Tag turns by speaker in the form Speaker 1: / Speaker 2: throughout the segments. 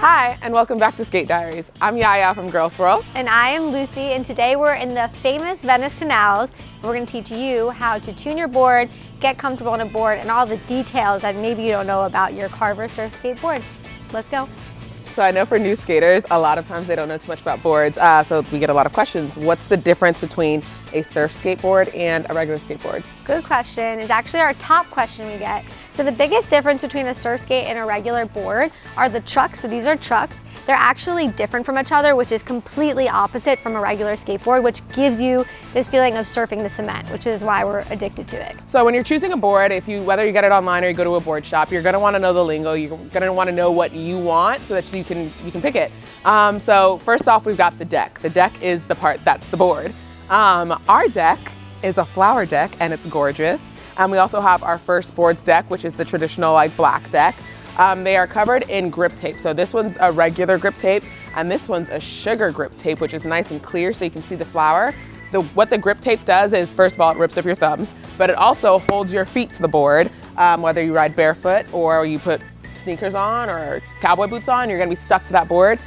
Speaker 1: Hi, and welcome back to Skate Diaries. I'm Yaya from GRLSWIRL.
Speaker 2: And I am Lucy, and today we're in the famous Venice canals. We're going to teach you how to tune your board, get comfortable on a board, and all the details that maybe you don't know about your Carver surf skateboard. Let's go.
Speaker 1: So I know for new skaters, a lot of times they don't know too much about boards, so we get a lot of questions. What's the difference between a surf skateboard and a regular skateboard?
Speaker 2: Good question. It's actually our top question we get. So the biggest difference between a surf skate and a regular board are the trucks. So these are trucks. They're actually different from each other, which is completely opposite from a regular skateboard, which gives you this feeling of surfing the cement, which is why we're addicted to it.
Speaker 1: So when you're choosing a board, whether you get it online or you go to a board shop, you're gonna wanna know the lingo. You're gonna wanna know what you want so that you can pick it. So first off, we've got the deck. The deck is the part that's the board. Our deck is a flower deck and it's gorgeous. We also have our first boards deck, which is the traditional black deck. They are covered in grip tape. So this one's a regular grip tape and this one's a sugar grip tape, which is nice and clear so you can see the flower. What the grip tape does is, first of all, it rips up your thumbs, but it also holds your feet to the board. Whether you ride barefoot or you put sneakers on or cowboy boots on, you're gonna be stuck to that board.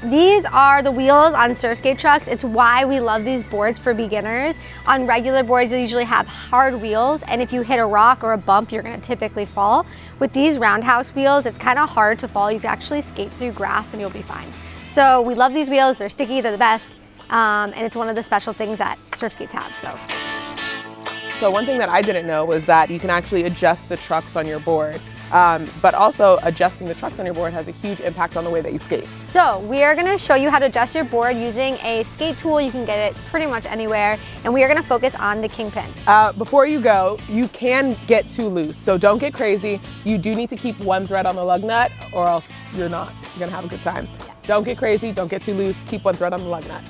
Speaker 2: These are the wheels on surf skate trucks. It's why we love these boards for beginners. On regular boards, you usually have hard wheels, and if you hit a rock or a bump, you're gonna typically fall. With these roundhouse wheels, it's kind of hard to fall. You can actually skate through grass and you'll be fine. So we love these wheels. They're sticky, they're the best, and it's one of the special things that surf skates have.
Speaker 1: So one thing that I didn't know was that you can actually adjust the trucks on your board. But also adjusting the trucks on your board has a huge impact on the way that you skate.
Speaker 2: So we are gonna show you how to adjust your board using a skate tool. You can get it pretty much anywhere, and we are gonna focus on the kingpin.
Speaker 1: Before you go, you can get too loose, so don't get crazy. You do need to keep one thread on the lug nut or else you're gonna have a good time. Yeah. Don't get crazy, don't get too loose, keep one thread on the lug nut.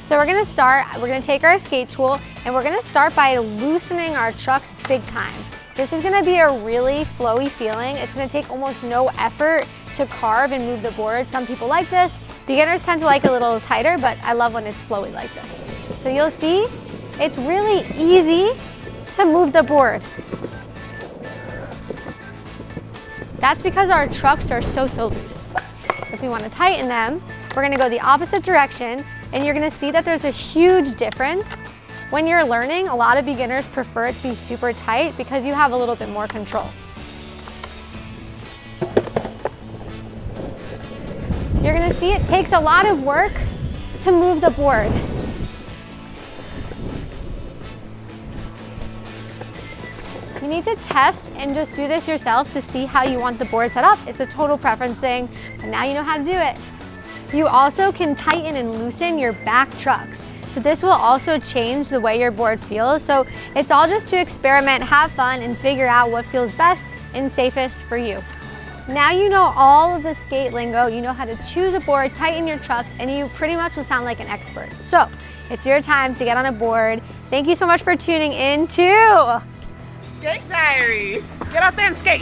Speaker 2: So we're gonna take our skate tool and we're gonna start by loosening our trucks big time. This is gonna be a really flowy feeling. It's gonna take almost no effort to carve and move the board. Some people like this. Beginners tend to like it a little tighter, but I love when it's flowy like this. So you'll see, it's really easy to move the board. That's because our trucks are so loose. If we wanna tighten them, we're gonna go the opposite direction, and you're gonna see that there's a huge difference. When you're learning, a lot of beginners prefer it to be super tight because you have a little bit more control. You're gonna see it takes a lot of work to move the board. You need to test and just do this yourself to see how you want the board set up. It's a total preference thing, but now you know how to do it. You also can tighten and loosen your back trucks. So this will also change the way your board feels. So it's all just to experiment, have fun, and figure out what feels best and safest for you. Now you know all of the skate lingo, you know how to choose a board, tighten your trucks, and you pretty much will sound like an expert. So it's your time to get on a board. Thank you so much for tuning in to
Speaker 1: Skate Diaries. Get out there and skate.